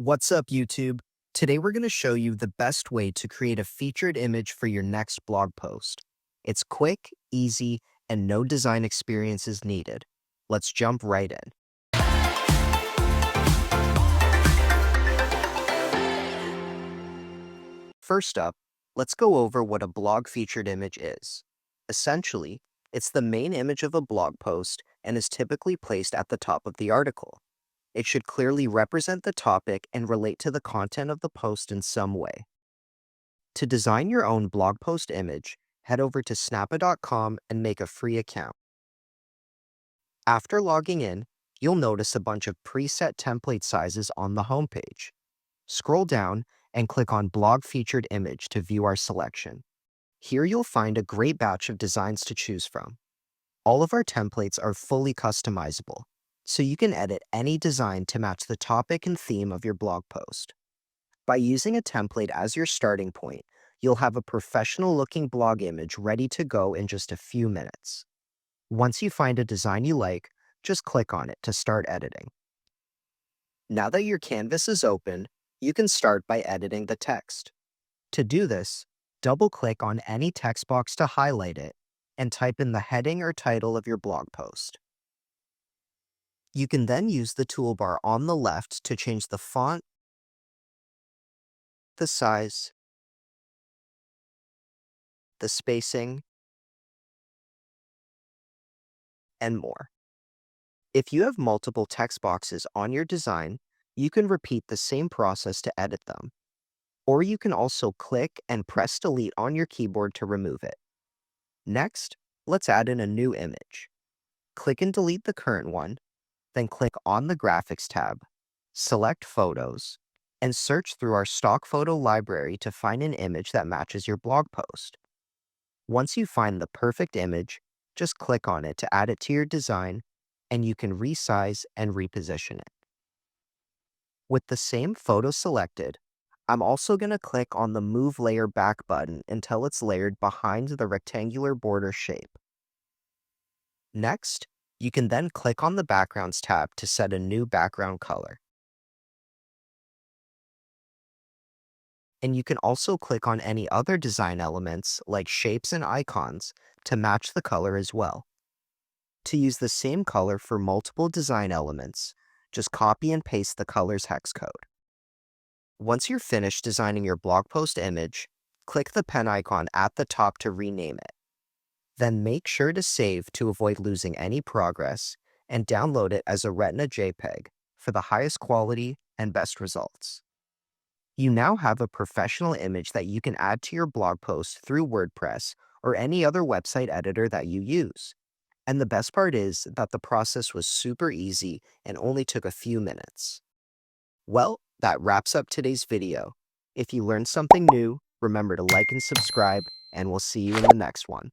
What's up, YouTube? Today we're going to show you the best way to create a featured image for your next blog post. It's quick, easy, and no design experience is needed. Let's jump right in. First up, let's go over what a blog featured image is. Essentially, it's the main image of a blog post and is typically placed at the top of the article. It should clearly represent the topic and relate to the content of the post in some way. To design your own blog post image, head over to snappa.com and make a free account. After logging in, you'll notice a bunch of preset template sizes on the homepage. Scroll down and click on Blog Featured Image to view our selection. Here you'll find a great batch of designs to choose from. All of our templates are fully customizable, so you can edit any design to match the topic and theme of your blog post. By using a template as your starting point, you'll have a professional-looking blog image ready to go in just a few minutes. Once you find a design you like, just click on it to start editing. Now that your canvas is open, you can start by editing the text. To do this, double-click on any text box to highlight it and type in the heading or title of your blog post. You can then use the toolbar on the left to change the font, the size, the spacing, and more. If you have multiple text boxes on your design, you can repeat the same process to edit them. Or you can also click and press delete on your keyboard to remove it. Next, let's add in a new image. Click and delete the current one, then click on the Graphics tab, select Photos, and search through our stock photo library to find an image that matches your blog post. Once you find the perfect image, just click on it to add it to your design, and you can resize and reposition it. With the same photo selected, I'm also going to click on the Move Layer Back button until it's layered behind the rectangular border shape. Next, you can then click on the Backgrounds tab to set a new background color. And you can also click on any other design elements like shapes and icons to match the color as well. To use the same color for multiple design elements, just copy and paste the color's hex code. Once you're finished designing your blog post image, click the pen icon at the top to rename it. Then make sure to save to avoid losing any progress and download it as a Retina JPEG for the highest quality and best results. You now have a professional image that you can add to your blog post through WordPress or any other website editor that you use. And the best part is that the process was super easy and only took a few minutes. Well, that wraps up today's video. If you learned something new, remember to like and subscribe, and we'll see you in the next one.